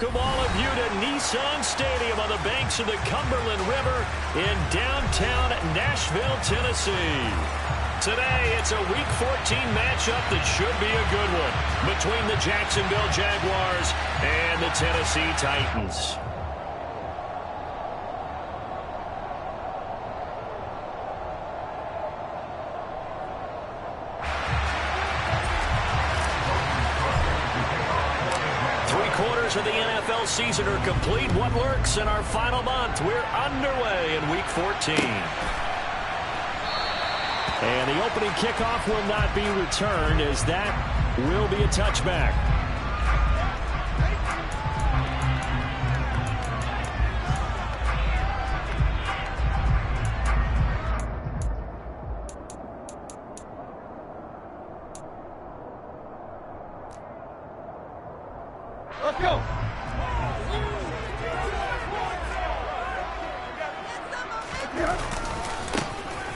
welcome all of you to Nissan Stadium on the banks of the Cumberland River in downtown Nashville, Tennessee. Today, it's a Week 14 matchup that should be a good one between the Jacksonville Jaguars and the Tennessee Titans. Of the NFL season are complete. What lurks in our final month? We're underway in Week 14. And the opening kickoff will not be returned, as that will be a touchback. Let's go.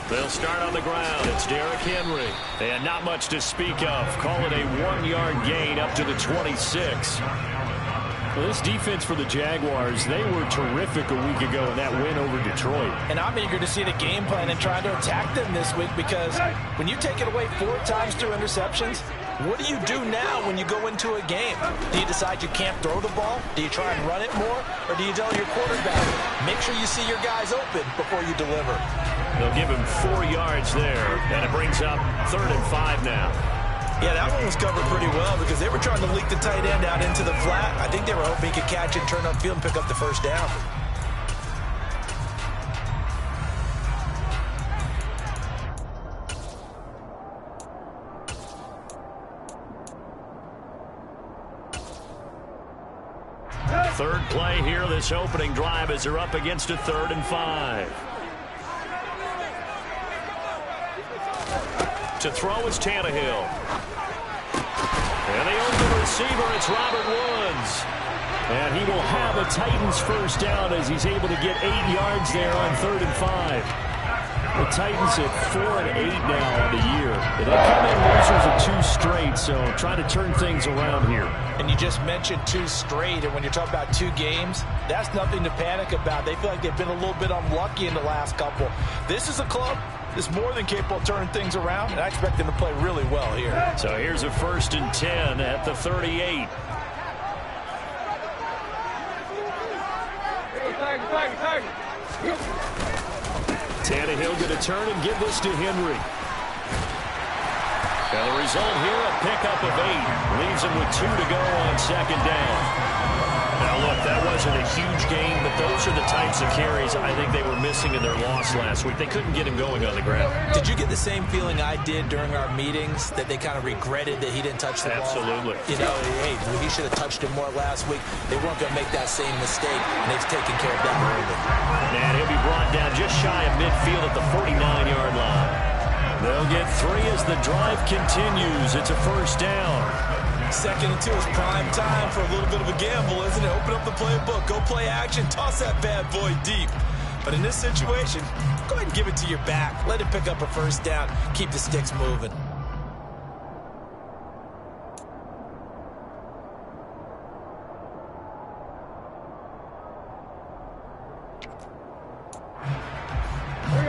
They'll start on the ground. It's Derrick Henry. And not much to speak of. Call it a 1-yard gain up to the 26. Well, this defense for the Jaguars, they were terrific a week ago in that win over Detroit. And I'm eager to see the game plan and try to attack them this week, because when you take it away 4 times through interceptions, what do you do now when you go into a game? Do you decide you can't throw the ball? Do you try and run it more? Or do you tell your quarterback, make sure you see your guys open before you deliver? They'll give him 4 yards there, and it brings up 3rd and 5 now. Yeah, that one was covered pretty well because they were trying to leak the tight end out into the flat. I think they were hoping he could catch it, turn upfield, and pick up the first down. Third play here, this opening drive, as they're up against a 3rd and 5. To throw is Tannehill. And the open receiver, it's Robert Woods. And he will have a Titans first down as he's able to get 8 yards there on 3rd and 5. The Titans at 4 and 8 now on the year. And they come in losers of 2 straight, so trying to turn things around here. And you just mentioned 2 straight, and when you're talking about 2 games, that's nothing to panic about. They feel like they've been a little bit unlucky in the last couple. This is a club that's more than capable of turning things around, and I expect them to play really well here. So here's a 1st and 10 at the 38. Tannehill going to turn and give this to Henry. And the result here, a pickup of 8. Leaves him with 2 to go on 2nd down. Now, look, that wasn't a huge gain, but those are the types of carries I think they were missing in their loss last week. They couldn't get him going on the ground. Did you get the same feeling I did during our meetings, that they kind of regretted that he didn't touch the ball? Absolutely. You know, hey, he should have touched it more last week. They weren't going to make that same mistake, and they've taken care of that early. And he'll be brought down just shy of midfield at the 49-yard line. They'll get 3 as the drive continues. It's a first down. 2nd and 2 is prime time for a little bit of a gamble, isn't it? Open up the playbook, go play action, toss that bad boy deep. But in this situation, go ahead and give it to your back. Let him pick up a first down. Keep the sticks moving.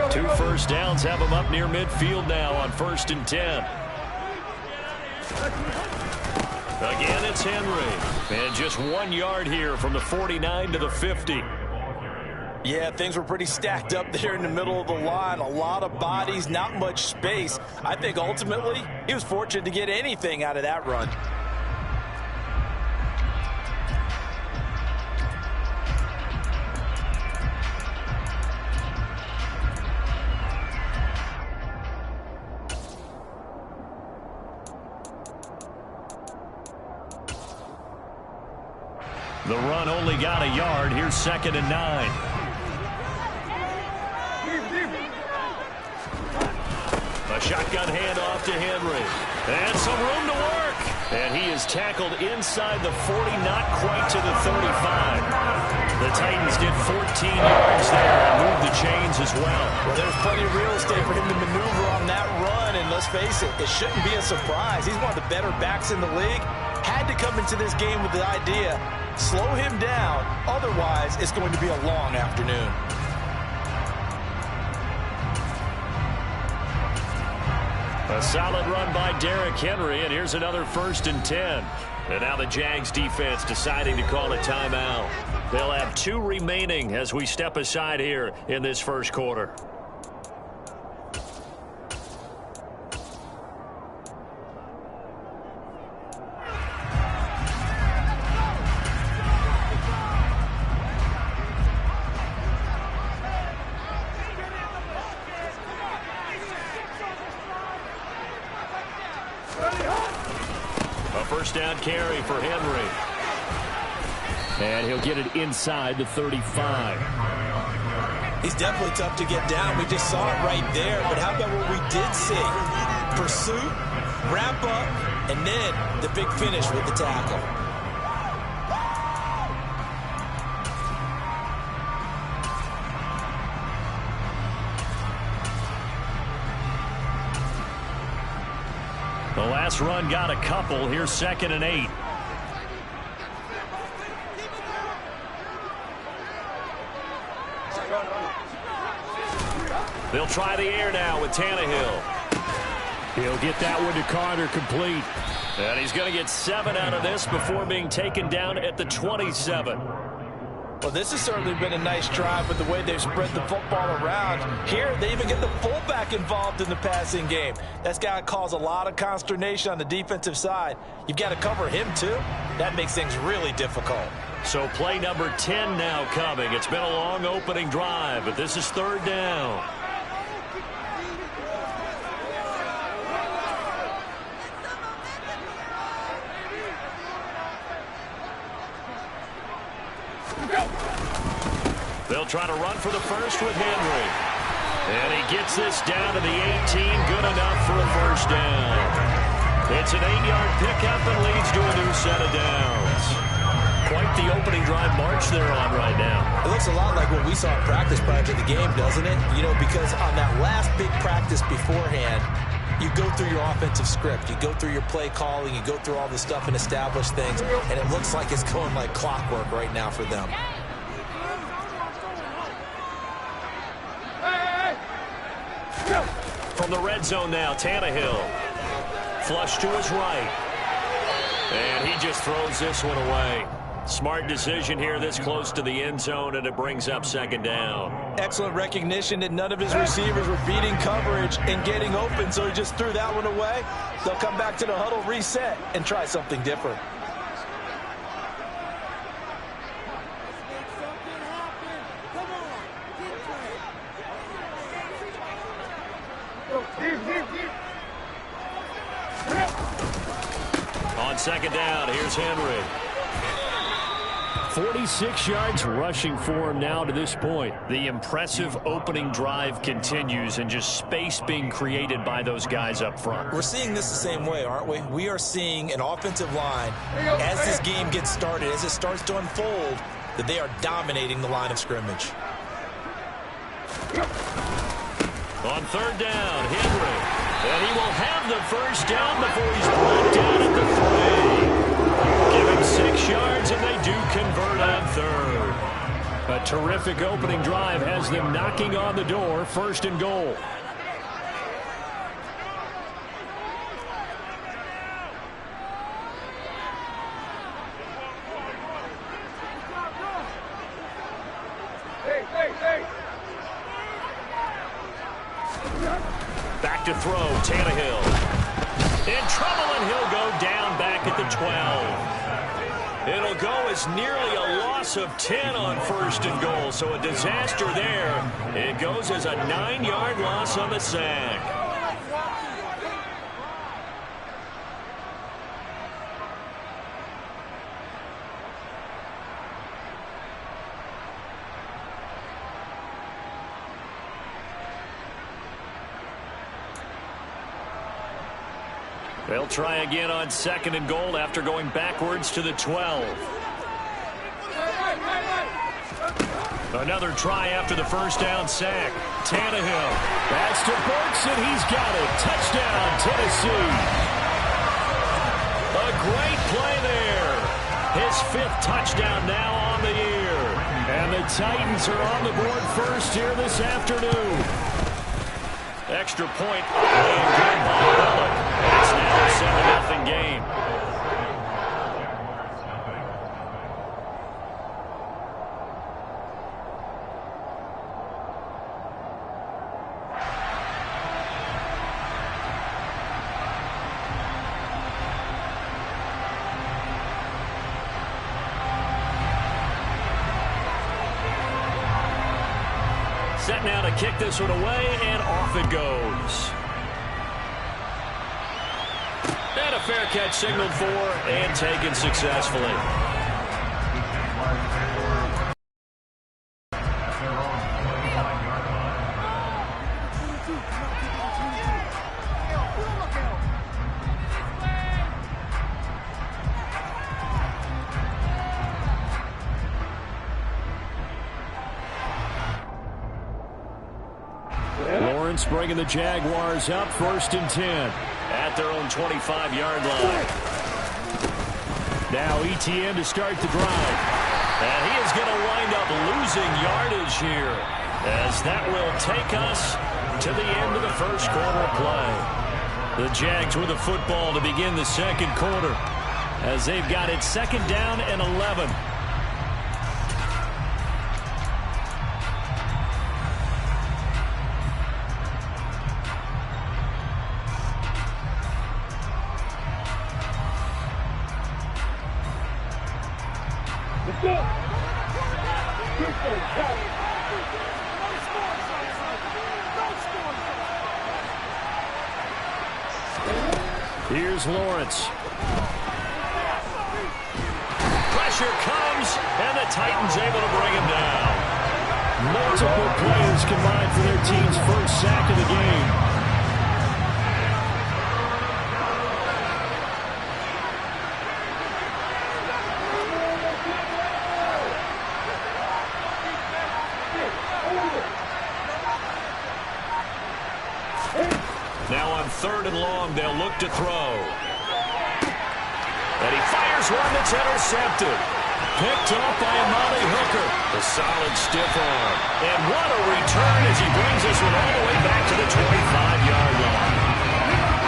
Two first downs have him up near midfield now on 1st and 10. Again, it's Henry. And just 1 yard here from the 49 to the 50. Yeah, things were pretty stacked up there in the middle of the line. A lot of bodies, not much space. I think ultimately he was fortunate to get anything out of that run. The run only got a yard. Here's 2nd and 9. A shotgun handoff to Henry. And some room to work. And he is tackled inside the 40, not quite to the 35. The Titans get 14 yards there and move the chains as well. Well, there's plenty of real estate for him to maneuver on that run. And let's face it, it shouldn't be a surprise. He's one of the better backs in the league. Had had to come into this game with the idea, slow him down, otherwise it's going to be a long afternoon. A solid run by Derrick Henry, and here's another 1st and 10. And now the Jags defense deciding to call a timeout. They'll have 2 remaining as we step aside here in this first quarter. A first down carry for Henry. And he'll get it inside the 35. He's definitely tough to get down. We just saw it right there. But how about what we did see? Pursuit, wrap up, and then the big finish with the tackle. The last run got a couple. Here's 2nd and 8. They'll try the air now with Tannehill. He'll get that one to Carter, complete. And he's going to get 7 out of this before being taken down at the 27. Well, this has certainly been a nice drive with the way they've spread the football around. Here, they even get the fullback involved in the passing game. That's got to cause a lot of consternation on the defensive side. You've got to cover him, too. That makes things really difficult. So play number 10 now coming. It's been a long opening drive, but this is 3rd down. They'll try to run for the first with Henry. And he gets this down to the 18. Good enough for a first down. It's an 8-yard pickup and leads to a new set of downs. Quite the opening drive march they're on right now. It looks a lot like what we saw in practice prior to the game, doesn't it? You know, because on that last big practice beforehand, you go through your offensive script. You go through your play calling. You go through all the stuff and establish things. And it looks like it's going like clockwork right now for them. From the red zone now, Tannehill. Flush to his right. And he just throws this one away. Smart decision here this close to the end zone, and it brings up 2nd down. Excellent recognition that none of his receivers were beating coverage and getting open, so he just threw that one away. They'll come back to the huddle, reset, and try something different. On 2nd down, here's Henry. 46 yards rushing for him now to this point. The impressive opening drive continues, and just space being created by those guys up front. We're seeing this the same way, aren't we? We are seeing an offensive line, as this game gets started, as it starts to unfold, that they are dominating the line of scrimmage. On 3rd down, Henry. And he will have the first down before he's brought down at the 3. Give him 6 yards, and they do convert on 3rd. A terrific opening drive has them knocking on the door, 1st and goal. Back to throw, Tannehill. In trouble, and he'll go down back at the 12. It'll go as nearly a loss of 10 on 1st and goal, so a disaster there. It goes as a 9-yard loss on the sack. They'll try again on 2nd and goal after going backwards to the 12. Another try after the first down sack. Tannehill. That's to Burks, and he's got it. Touchdown, Tennessee. A great play there. his 5th touchdown now on the year. And the Titans are on the board first here this afternoon. Extra point playing good by Bullock. It's now a 7-0 game. Set now to kick this one away, and off it goes. And a fair catch signaled for and taken successfully. Bringing the Jaguars up 1st and 10 at their own 25-yard line. Now ETN to start the drive. And he is going to wind up losing yardage here, as that will take us to the end of the first quarter of play. The Jags with the football to begin the second quarter, as they've got it 2nd down and 11. Here's Lawrence. Pressure comes, and the Titans able to bring him down. Multiple players combined for their team's first sack of the game. Now on 3rd and long, they'll look to throw. And he fires one that's intercepted. Picked off by Amali Hooker. A solid stiff arm. And what a return as he brings this one all the way back to the 25-yard line.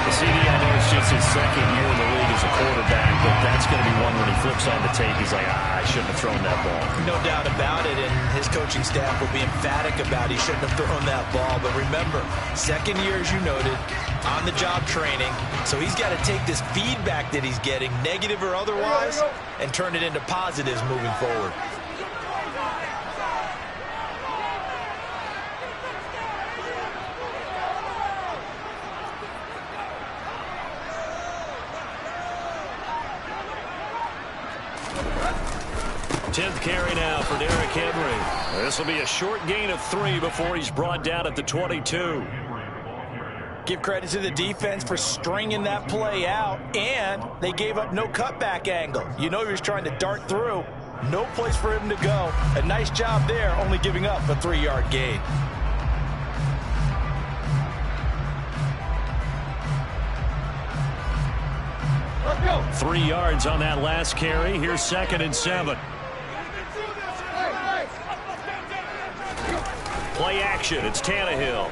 The CD, I know it's just his 2nd year in the league as a quarterback, but that's going to be one when he flips on the tape. He's like, I shouldn't have thrown that ball. No doubt about it, and his coaching staff will be emphatic about he shouldn't have thrown that ball. But remember, 2nd year, as you noted, on-the-job training, so he's got to take this feedback that he's getting, negative or otherwise, and turn it into positives moving forward. Tenth carry now for Derrick Henry. This will be a short gain of 3 before he's brought down at the 22. Give credit to the defense for stringing that play out, and they gave up no cutback angle. You know he was trying to dart through. No place for him to go. A nice job there, only giving up a 3-yard gain. Let's go. 3 yards on that last carry. Here's 2nd and 7. Play action. It's Tannehill.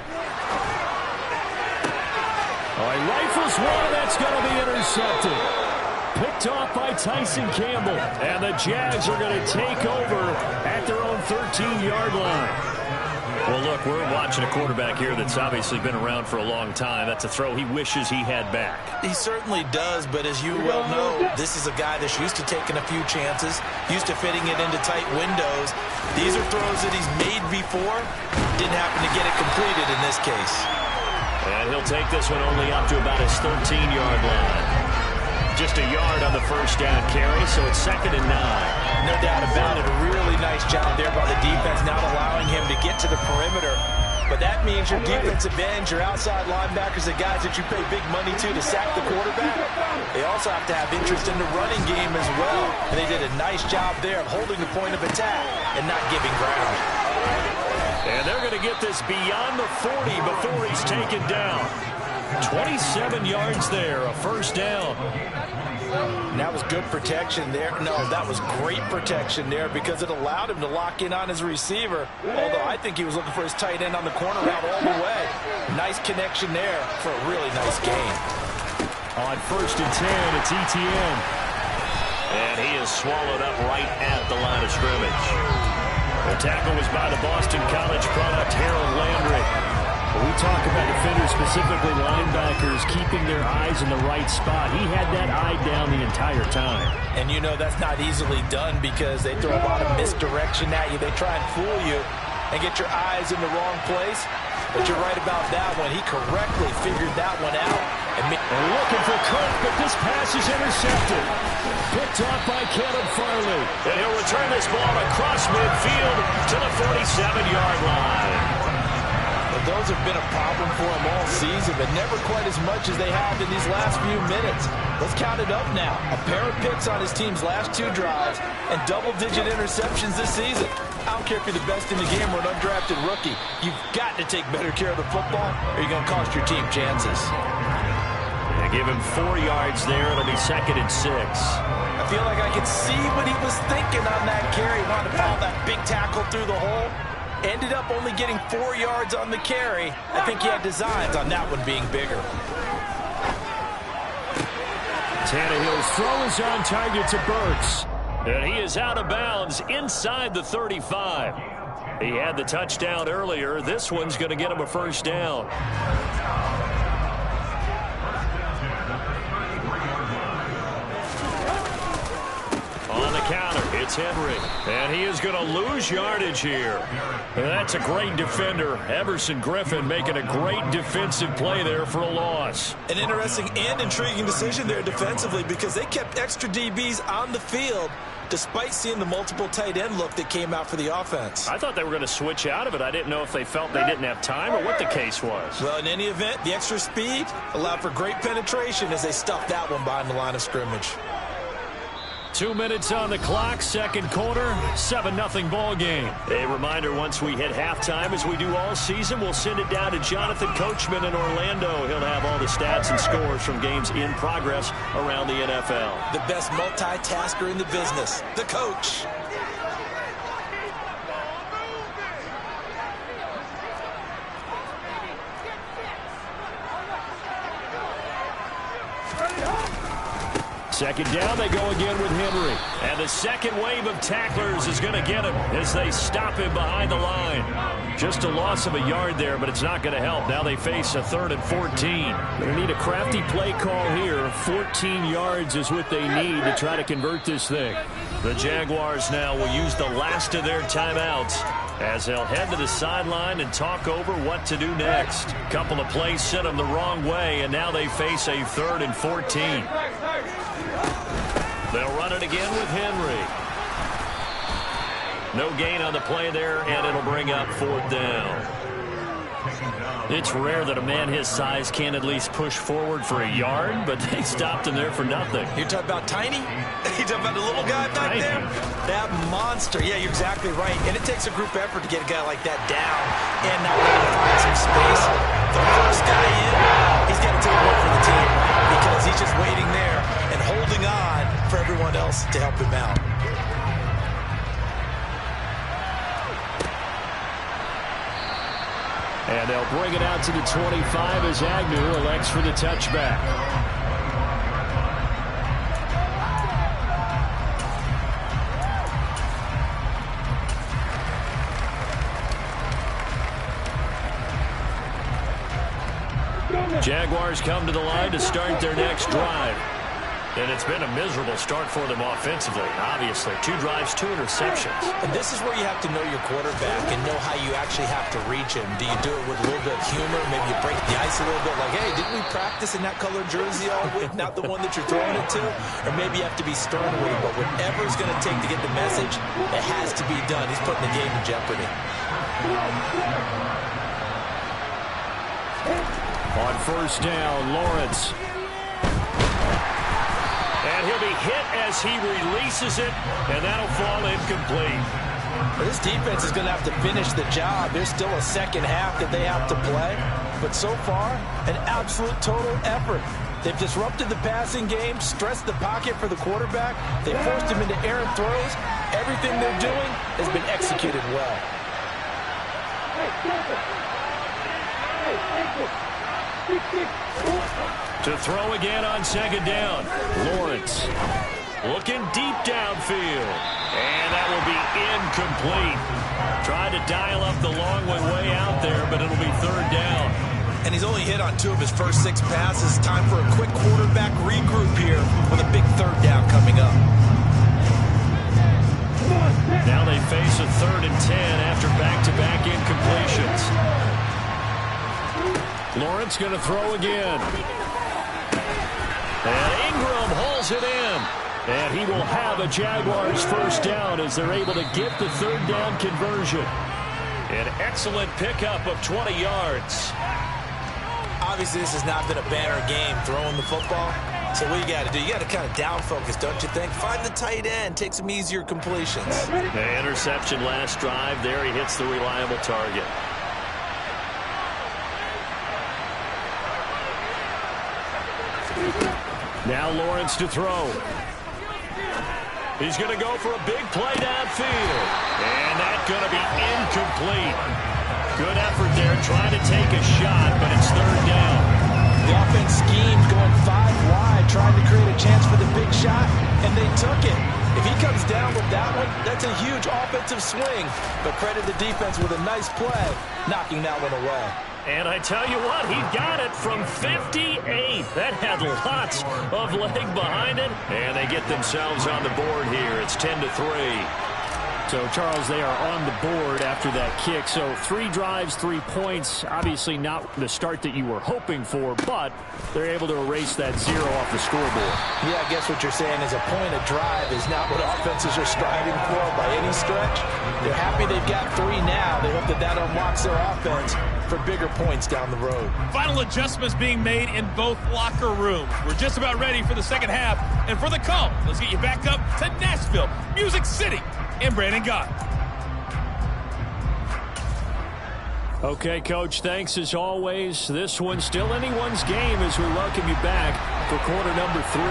Oh, he rifles one. That's going to be intercepted. Picked off by Tyson Campbell. And the Jags are going to take over at their own 13-yard line. Well, look, we're watching a quarterback here that's obviously been around for a long time. That's a throw he wishes he had back. He certainly does, but as you well know, this is a guy that's used to taking a few chances, used to fitting it into tight windows. These are throws that he's made before. Didn't happen to get it completed in this case. And he'll take this one only up to about his 13-yard line. Just a yard on the first down carry, so it's 2nd and 9. No doubt about it. A really nice job there by the defense, not allowing him to get to the perimeter. But that means your defensive ends, your outside linebackers, the guys that you pay big money to sack the quarterback, they also have to have interest in the running game as well. And they did a nice job there of holding the point of attack and not giving ground. And they're going to get this beyond the 40 before he's taken down. 27 yards there, a first down. And that was good protection there. No, that was great protection there because it allowed him to lock in on his receiver. Although I think he was looking for his tight end on the corner route all the way. Nice connection there for a really nice gain. On 1st and 10, it's ETN. And he is swallowed up right at the line of scrimmage. The tackle was by the Boston College product, Harold Landry. We talk about defenders, specifically linebackers, keeping their eyes in the right spot. He had that eye down the entire time. And you know that's not easily done because they throw a lot of misdirection at you. They try and fool you and get your eyes in the wrong place. But you're right about that one. He correctly figured that one out. And looking for Kirk, but this pass is intercepted. Picked off by Caleb Farley. And he'll return this ball across midfield to the 47-yard line. Those have been a problem for him all season, but never quite as much as they have in these last few minutes. Let's count it up now. A pair of picks on his team's last 2 drives and double-digit interceptions this season. I don't care if you're the best in the game or an undrafted rookie. You've got to take better care of the football or you're going to cost your team chances. They give him 4 yards there. It'll be 2nd and 6. I feel like I could see what he was thinking on that carry. Wanted to follow that big tackle through the hole. Ended up only getting 4 yards on the carry. I think he had designs on that one being bigger. Tannehill's throw is on target to Burks. And he is out of bounds inside the 35. He had the touchdown earlier. This one's going to get him a 1st down. On the counter, it's Henry. And he is going to lose yardage here. And that's a great defender. Everson Griffin making a great defensive play there for a loss. An interesting and intriguing decision there defensively because they kept extra DBs on the field despite seeing the multiple tight end look that came out for the offense. I thought they were going to switch out of it. I didn't know if they felt they didn't have time or what the case was. Well, in any event, the extra speed allowed for great penetration as they stuffed that one behind the line of scrimmage. 2 minutes on the clock, 2nd quarter, 7-0 ball game. A reminder, once we hit halftime, as we do all season, we'll send it down to Jonathan Coachman in Orlando. He'll have all the stats and scores from games in progress around the NFL. The best multitasker in the business, the coach. Second down, they go again with Henry. And the second wave of tacklers is going to get him as they stop him behind the line. Just a loss of a yard there, but it's not going to help. Now they face a 3rd and 14. They need a crafty play call here. 14 yards is what they need to try to convert this thing. The Jaguars now will use the last of their timeouts as they'll head to the sideline and talk over what to do next. A couple of plays sent them the wrong way, and now they face a 3rd and 14. They'll run it again with Henry. No gain on the play there, and it'll bring up 4th down. It's rare that a man his size can at least push forward for a yard, but they stopped him there for nothing. You're talking about tiny? You're talking about the little guy back there? That monster. Yeah, you're exactly right. And it takes a group effort to get a guy like that down and not really find some space. The first guy in, he's got to take one for the team, right? Because he's just waiting there and holding on for everyone else to help him out. And they'll bring it out to the 25 as Agnew elects for the touchback. Jaguars come to the line to start their next drive. And it's been a miserable start for them offensively, obviously. 2 drives, 2 interceptions. And this is where you have to know your quarterback and know how you actually have to reach him. Do you do it with a little bit of humor? Maybe you break the ice a little bit like, hey, didn't we practice in that colored jersey all week, not the one that you're throwing it to? Or maybe you have to be stern with him. But whatever it's going to take to get the message, it has to be done. He's putting the game in jeopardy. On 1st down, Lawrence. And he'll be hit as he releases it, and that'll fall incomplete. This defense is going to have to finish the job. There's still a second half that they have to play. But so far, an absolute total effort. They've disrupted the passing game, stressed the pocket for the quarterback. They forced him into errant throws. Everything they're doing has been executed well. To throw again on second down. Lawrence looking deep downfield. And that will be incomplete. Tried to dial up the long way out there, but it'll be third down. And he's only hit on 2 of his first 6 passes. Time for a quick quarterback regroup here with a big third down coming up. Now they face a 3rd and 10 after back-to-back incompletions. Lawrence going to throw again. And Ingram hauls it in. And he will have a Jaguars first down as they're able to get the third down conversion. An excellent pickup of 20 yards. Obviously, this has not been a banner game throwing the football. So what you got to do, you got to kind of down focus, don't you think? Find the tight end, take some easier completions. The interception last drive. There he hits the reliable target. Now Lawrence to throw. He's going to go for a big play downfield. And that's going to be incomplete. Good effort there trying to take a shot, but it's third down. The offense schemed going 5 wide, trying to create a chance for the big shot, and they took it. If he comes down with that one, that's a huge offensive swing. But credit the defense with a nice play, knocking that one away. And I tell you what, he got it from 58. That had lots of leg behind it. And they get themselves on the board here. It's 10-3. So, Charles, they are on the board after that kick. So 3 drives, 3 points. Obviously not the start that you were hoping for, but they're able to erase that 0 off the scoreboard. Yeah, I guess what you're saying is a point of drive is not what offenses are striving for by any stretch. They're happy they've got 3 now. They hope that that unlocks their offense for bigger points down the road. Final adjustments being made in both locker rooms. We're just about ready for the second half. And for the call, let's get you back up to Nashville, Music City, and Brandon Gott. Okay, Coach, thanks as always. This one's still anyone's game as we welcome you back for quarter number 3.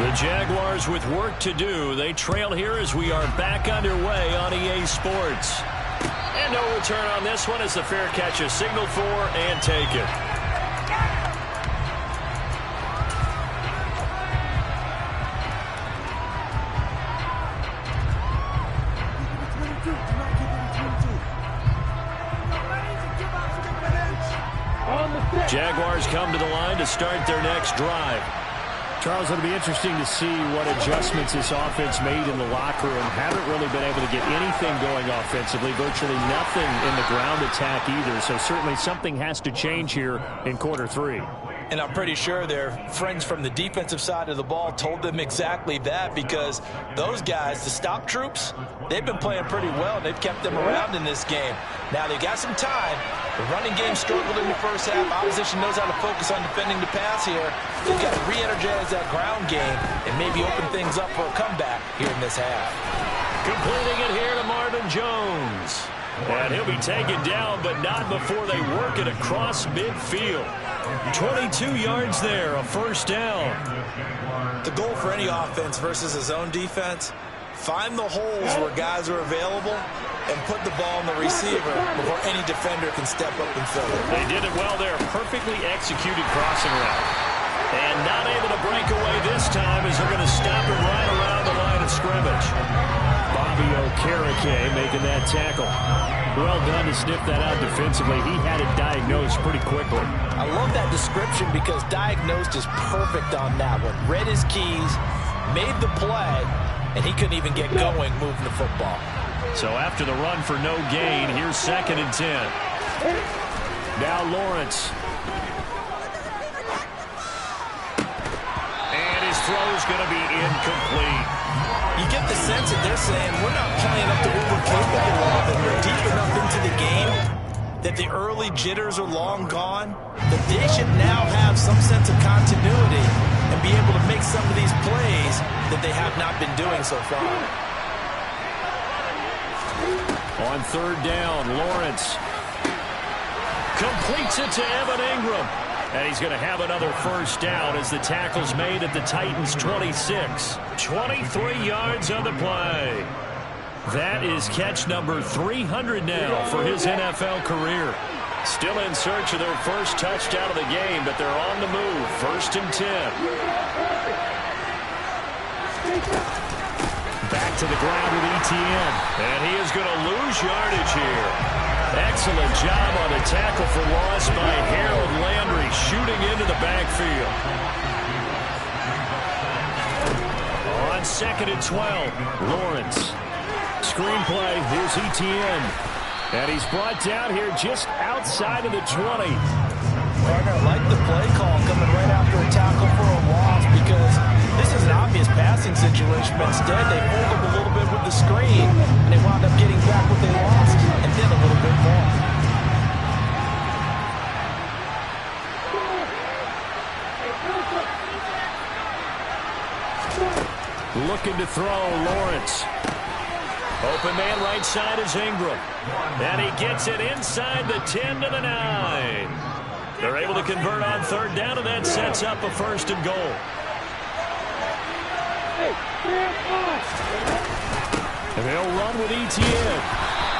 The Jaguars with work to do. They trail here as we are back underway on EA Sports. And no return on this one as the fair catch is signaled for and taken. Jaguars come to the line to start their next drive. Charles, it'll be interesting to see what adjustments this offense made in the locker room. Haven't really been able to get anything going offensively, virtually nothing in the ground attack either. So certainly something has to change here in quarter 3. And I'm pretty sure their friends from the defensive side of the ball told them exactly that, because those guys, the stop troops, they've been playing pretty well. They've kept them around in this game. Now they've got some time. The running game struggled in the first half. Opposition knows how to focus on defending the pass here. They've got to re-energize that ground game and maybe open things up for a comeback here in this half. Completing it here to Marvin Jones. And he'll be taken down, but not before they work it across midfield. 22 yards there, a first down. The goal for any offense versus his own defense, find the holes where guys are available and put the ball on the receiver before any defender can step up and fill it. They did it well there. Perfectly executed crossing route. And not able to break away this time as they're going to stop it right around the line of scrimmage. Bobby Okereke making that tackle. Well done to sniff that out defensively. He had it diagnosed pretty quickly. I love that description because diagnosed is perfect on that one. Read his keys, made the play, and he couldn't even get going moving the football. So after the run for no gain, here's 2nd and 10. Now Lawrence. And his throw's going to be incomplete. You get the sense that they're saying, we're not playing up to what we're capable of, and we're deep enough into the game that the early jitters are long gone, that they should now have some sense of continuity and be able to make some of these plays that they have not been doing so far. On 3rd down, Lawrence completes it to Evan Ingram. And he's going to have another first down as the tackle's made at the Titans' 26. 23 yards on the play. That is catch number 300 now for his NFL career. Still in search of their first touchdown of the game, but they're on the move. 1st and 10. Back to the ground with ETN. And he is going to lose yardage here. Excellent job on the tackle for loss by Harold Landry, shooting into the backfield. On 2nd and 12, Lawrence. Screenplay, here's ETN. And he's brought down here just outside of the 20. Partner, I like the play call coming right after a tackle for a loss because this is an obvious passing situation, but instead they pulled him a little bit with the screen, and they wound up getting back what they lost, and then a little bit more. Looking to throw, Lawrence. Open man right side is Ingram. And he gets it inside the 10 to the 9. They're able to convert on 3rd down, and that sets up a 1st and goal. And they'll run with ETN.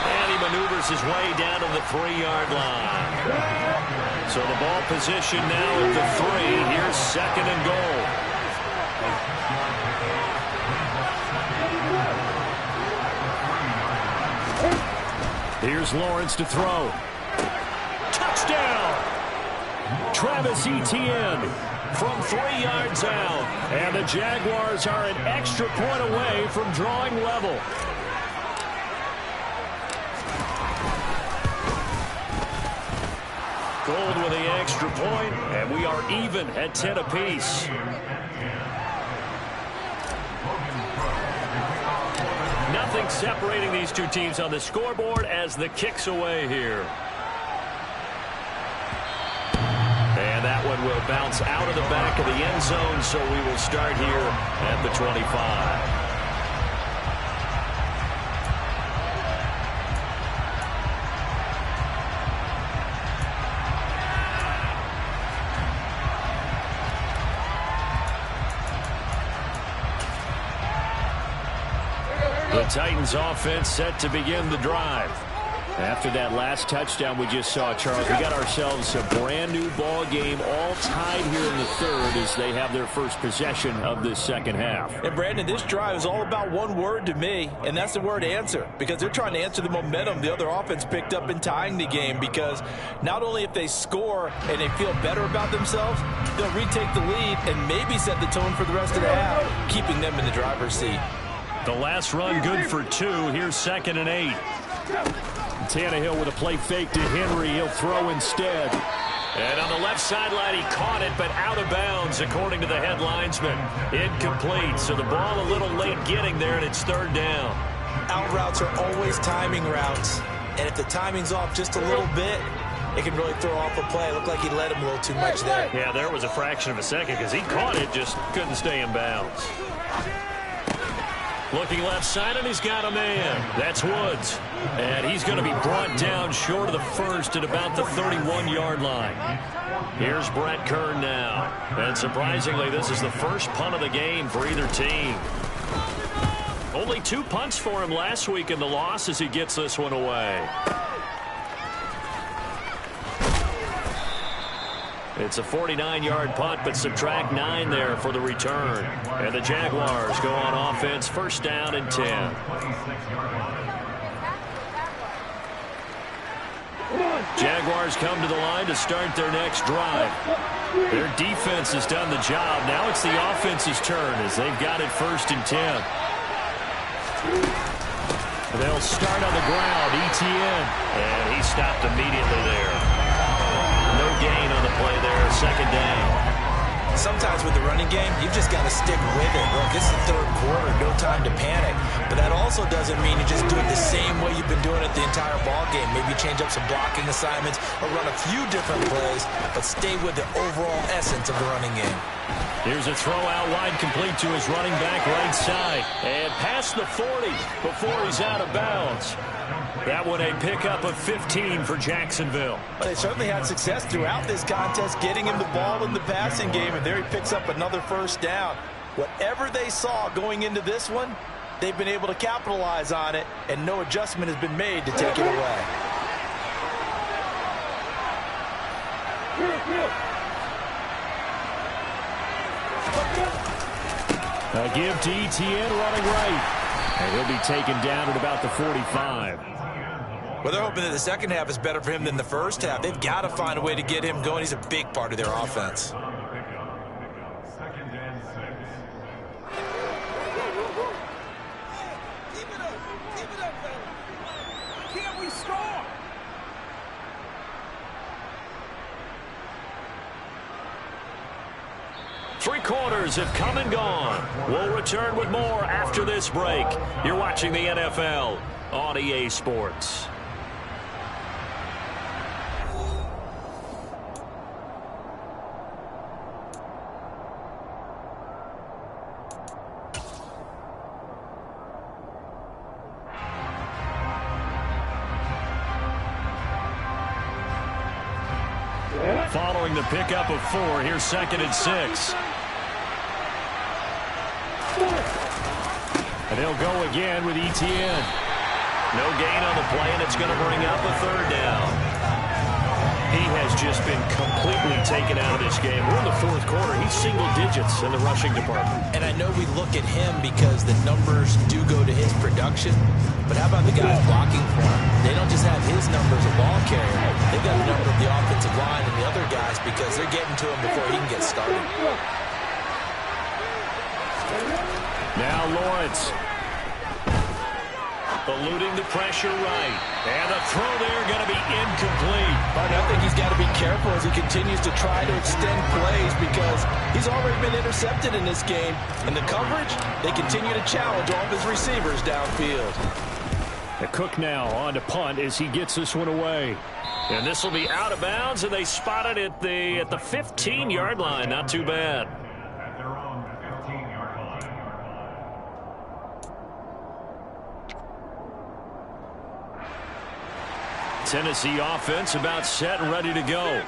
And he maneuvers his way down to the 3-yard line. So the ball position now at the 3. Here's 2nd and goal. Here's Lawrence to throw. Touchdown! Travis Etienne from 3 yards out. And the Jaguars are an extra point away from drawing level. Gold with the extra point, and we are even at 10 apiece. Nothing separating these two teams on the scoreboard as the kick's away here. And that one will bounce out of the back of the end zone, so we will start here at the 25. The Titans offense set to begin the drive. After that last touchdown we just saw, Charles, we got ourselves a brand new ball game, all tied here in the 3rd as they have their first possession of this 2nd half. And Brandon, this drive is all about one word to me, and that's the word answer, because they're trying to answer the momentum the other offense picked up in tying the game, because not only if they score and they feel better about themselves, they'll retake the lead and maybe set the tone for the rest of the half, keeping them in the driver's seat. The last run good for 2. Here's 2nd and 8. Tannehill with a play fake to Henry. He'll throw instead. And on the left sideline, he caught it, but out of bounds, according to the head linesman. Incomplete, so the ball a little late getting there, and it's 3rd down. Out routes are always timing routes, and if the timing's off just a little bit, it can really throw off a play. It looked like he let him a little too much there. Yeah, there was a fraction of a second because he caught it, just couldn't stay in bounds. Looking left side, and he's got a man. That's Woods. And he's going to be brought down short of the 1st at about the 31-yard line. Here's Brett Kern now. And surprisingly, this is the first punt of the game for either team. Only 2 punts for him last week in the loss as he gets this one away. It's a 49-yard punt, but subtract 9 there for the return. And the Jaguars go on offense, 1st down and 10. Jaguars come to the line to start their next drive. Their defense has done the job. Now it's the offense's turn as they've got it 1st and 10. They'll start on the ground, ETN. And he stopped immediately there. No gain on the play there, 2nd down. Sometimes with the running game, you've just got to stick with it. Look, it's the third quarter, no time to panic. But that also doesn't mean you just do it the same way you've been doing it the entire ball game. Maybe change up some blocking assignments or run a few different plays, but stay with the overall essence of the running game. Here's a throw out wide, complete to his running back right side. And past the 40 before he's out of bounds. That one a pickup of 15 for Jacksonville. Well, they certainly had success throughout this contest getting him the ball in the passing game, and there he picks up another first down. Whatever they saw going into this one, they've been able to capitalize on it, and no adjustment has been made to take it away. A give to Etienne running right. And he'll be taken down at about the 45. Well, they're hoping that the second half is better for him than the first half. They've got to find a way to get him going. He's a big part of their offense. Three quarters have come and gone. We'll return with more after this break. You're watching the NFL on EA Sports. Following the pickup of 4, here's 2nd and 6. And he'll go again with Etienne. No gain on the play, and it's going to bring up a 3rd down. He has just been completely taken out of this game. We're in the 4th quarter. He's single digits in the rushing department. And I know we look at him because the numbers do go to his production. But how about the guys blocking for him? They don't just have his number as a ball carrier. They've got the number of the offensive line and the other guys because they're getting to him before he can get started. Now Lawrence. Eluding the pressure right. And the throw there going to be incomplete. But I think he's got to be careful as he continues to try to extend plays because he's already been intercepted in this game. And the coverage, they continue to challenge all of his receivers downfield. The Cook now on to punt as he gets this one away. And this will be out of bounds, and they spot it at the 15-yard line. Not too bad. Tennessee offense about set and ready to go.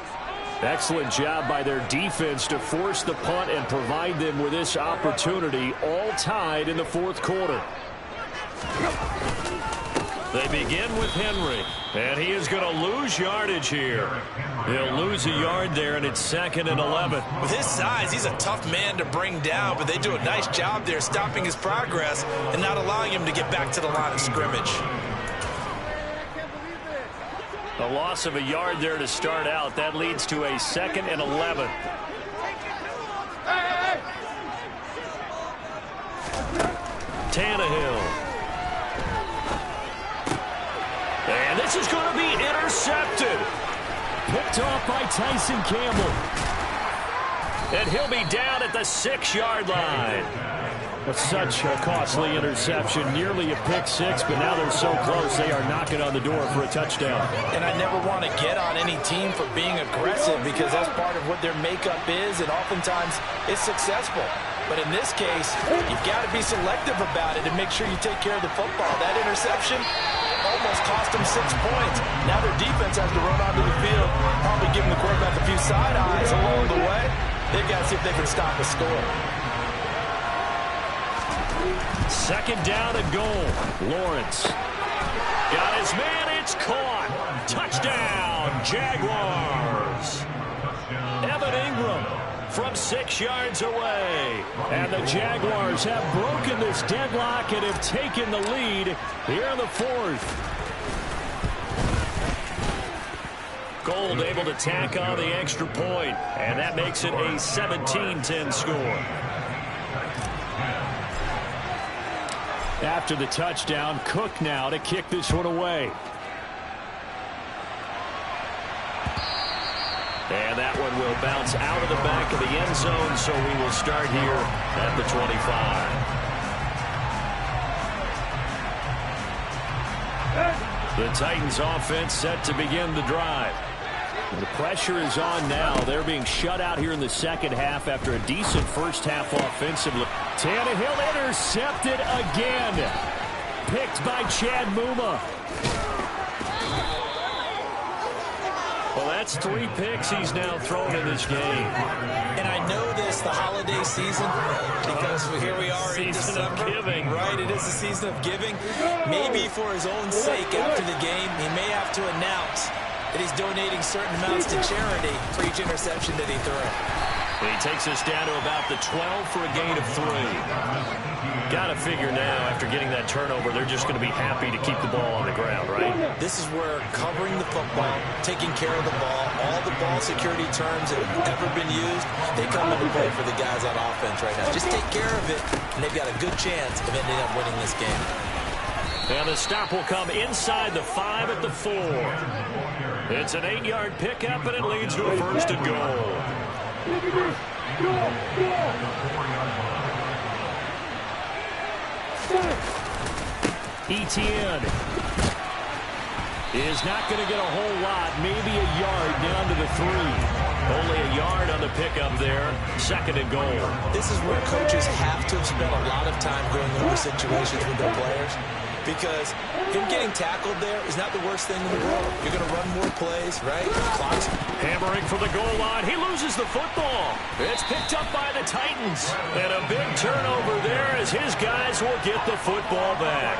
Excellent job by their defense to force the punt and provide them with this opportunity, all tied in the 4th quarter. They begin with Henry, and he is going to lose yardage here. He'll lose a yard there, and it's 2nd and 11. With his size, he's a tough man to bring down, but they do a nice job there stopping his progress and not allowing him to get back to the line of scrimmage. A loss of a yard there to start out. That leads to a 2nd and 11. Tannehill. And this is going to be intercepted. Picked off by Tyson Campbell. And he'll be down at the 6-yard line. But such a costly interception, nearly a pick 6, but now they're so close they are knocking on the door for a touchdown. And I never want to get on any team for being aggressive because that's part of what their makeup is, and oftentimes it's successful. But in this case, you've got to be selective about it and make sure you take care of the football. That interception almost cost them 6 points. Now their defense has to run onto the field, probably giving the quarterback a few side eyes along the way. They've got to see if they can stop a score. 2nd down and goal. Lawrence. Got his man. It's caught. Touchdown, Jaguars. Evan Ingram from 6 yards away. And the Jaguars have broken this deadlock and have taken the lead here in the 4th. Gold able to tack on the extra point, and that makes it a 17-10 score. After the touchdown, Cook now to kick this one away. And that one will bounce out of the back of the end zone, so we will start here at the 25. The Titans offense set to begin the drive. The pressure is on now. They're being shut out here in the second half after a decent first half offensively. Tannehill intercepted again. Picked by Chad Muma. Well, that's 3 picks he's now thrown in this game. And I know this, the holiday season, because here we are in December. Season of giving. Right, it is the season of giving. Maybe for his own sake after the game, he may have to announce that he's donating certain amounts to charity for each interception that he threw. He takes us down to about the 12 for a gain of 3. Got to figure now, after getting that turnover, they're just going to be happy to keep the ball on the ground, right? This is where covering the football, taking care of the ball, all the ball security terms that have ever been used, they come into play for the guys on offense right now. Just take care of it, and they've got a good chance of ending up winning this game. And the stop will come inside the 5 at the 4. It's an 8-yard pickup, and it leads to a first and goal. Etienne is not going to get a whole lot, maybe a yard down to the 3. Only a yard on the pickup there. Second and goal. This is where coaches have to have spent a lot of time going over situations with their players, because him getting tackled there is not the worst thing in the world. You're going to run more plays, right? Clock's hammering for the goal line. He loses the football. It's picked up by the Titans. And a big turnover there as his guys will get the football back.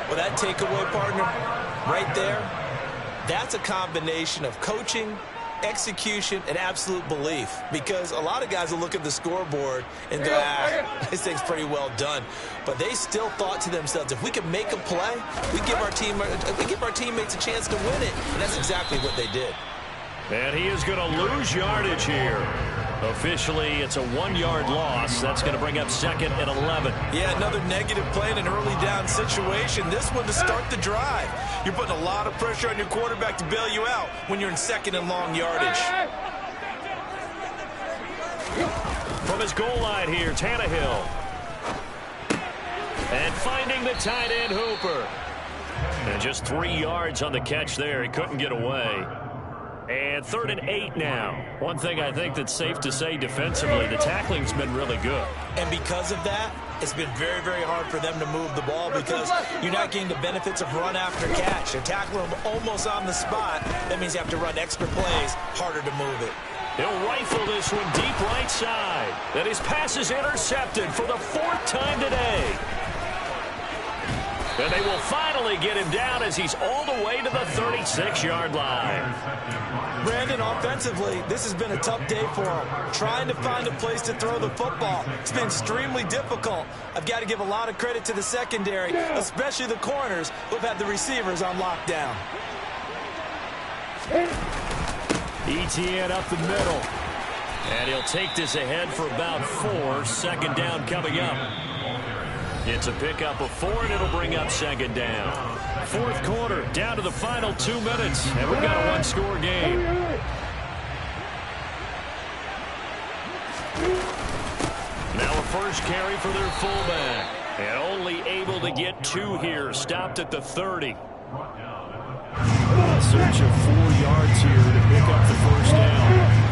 Well, that takeaway, partner, right there, that's a combination of coaching, execution, and absolute belief, because a lot of guys will look at the scoreboard and go, this thing's pretty well done. But they still thought to themselves, if we could make a play, we give our teammates a chance to win it. And that's exactly what they did. And he is going to lose yardage here. Officially, it's a 1-yard loss. That's going to bring up second and 11. Yeah, another negative play in an early down situation. This one to start the drive. You're putting a lot of pressure on your quarterback to bail you out when you're in second and long yardage. From his goal line here, Tannehill. And finding the tight end, Hooper. And just 3 yards on the catch there. He couldn't get away. And 3rd and 8 now. One thing I think that's safe to say defensively, the tackling's been really good. And because of that, it's been very, very hard for them to move the ball, because you're not getting the benefits of run after catch. They're tackling them almost on the spot. That means you have to run extra plays, harder to move it. He'll rifle this one deep right side. And his pass is intercepted for the 4th time today. And they will finally get him down as he's all the way to the 36-yard line. Brandon, offensively, this has been a tough day for him. Trying to find a place to throw the football. It's been extremely difficult. I've got to give a lot of credit to the secondary, especially the corners who have had the receivers on lockdown. Etienne up the middle. And he'll take this ahead for about 4. Second down coming up. It's a pickup of 4, and it'll bring up second down. 4th quarter, down to the final 2 minutes, and we've got a 1-score game. Now a first carry for their fullback. And only able to get 2 here. Stopped at the 30. A search of 4 yards here to pick up the first down.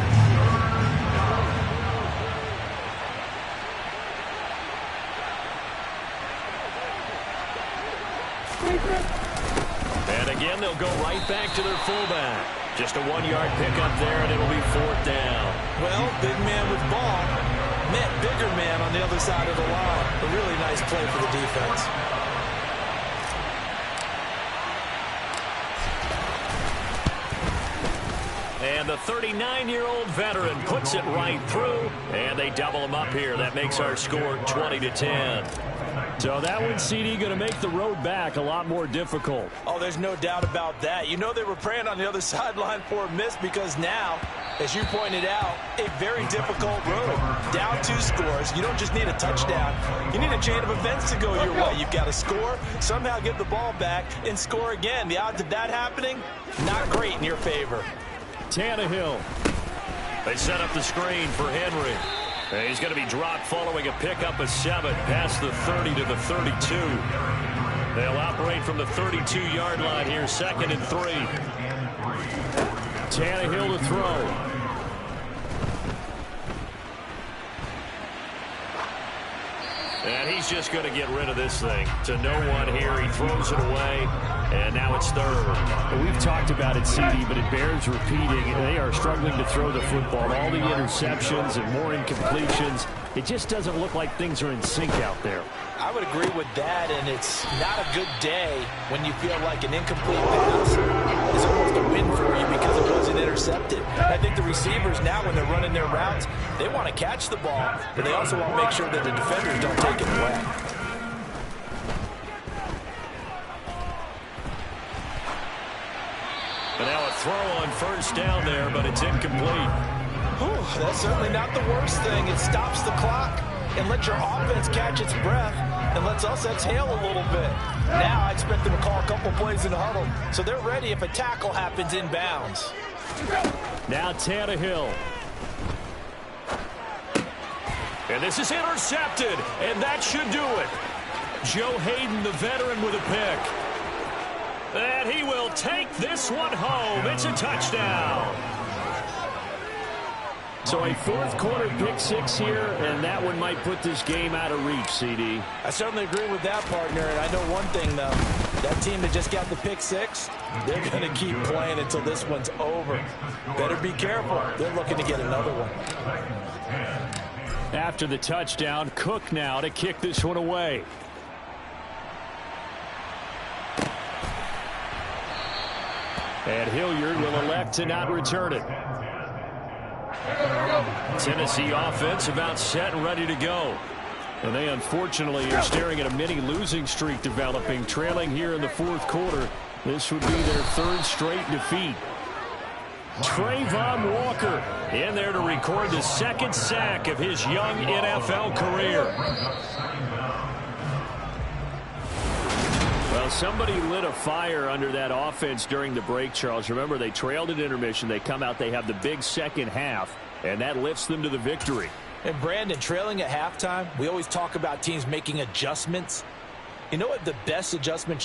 And again, they'll go right back to their fullback. Just a 1-yard pickup there, and it'll be 4th down. Well, big man with ball met bigger man on the other side of the line. A really nice play for the defense. And the 39-year-old veteran puts it right through, and they double him up here. That makes our score 20-10. So that one, CD, going to make the road back a lot more difficult. Oh, there's no doubt about that. You know they were praying on the other sideline for a miss, because now, as you pointed out, a very difficult road. Down 2 scores. You don't just need a touchdown. You need a chain of events to go your way. You've got to score, somehow get the ball back, and score again. The odds of that happening, not great in your favor. Tannehill They set up the screen for Henry. And he's going to be dropped following a pickup of 7 past the 30 to the 32. They'll operate from the 32-yard line here, 2nd and 3. Tannehill to throw. And he's just going to get rid of this thing to no one here. He throws it away, and now it's 3rd. We've talked about it, CD, but it bears repeating. They are struggling to throw the football. All the interceptions and more incompletions. It just doesn't look like things are in sync out there. I would agree with that, and it's not a good day when you feel like an incomplete pass is almost a win for you because it wasn't intercepted. I think the receivers now, when they're running their routes, they want to catch the ball, but they also want to make sure that the defenders don't take it away. And now a throw on 1st down there, but it's incomplete. Whew, that's certainly not the worst thing. It stops the clock and lets your offense catch its breath and lets us exhale a little bit. Now I expect them to call a couple plays in the huddle, so they're ready if a tackle happens inbounds. Now Tannehill. And this is intercepted, and that should do it. Joe Hayden, the veteran, with a pick. And he will take this one home. It's a touchdown. So a 4th quarter pick 6 here, and that one might put this game out of reach, CD. I certainly agree with that, partner, and I know one thing, though. That team that just got the pick 6, they're going to keep playing until this one's over. Better be careful. They're looking to get another one. After the touchdown, Cook now to kick this one away. And Hilliard will elect to not return it. Tennessee offense about set and ready to go. And they unfortunately are staring at a mini losing streak developing, trailing here in the 4th quarter. This would be their 3rd straight defeat. Trayvon Walker in there to record the 2nd sack of his young NFL career. Well, somebody lit a fire under that offense during the break, Charles. Remember, they trailed at intermission. They come out, they have the big second half, and that lifts them to the victory. And Brandon, trailing at halftime, we always talk about teams making adjustments. You know what the best adjustments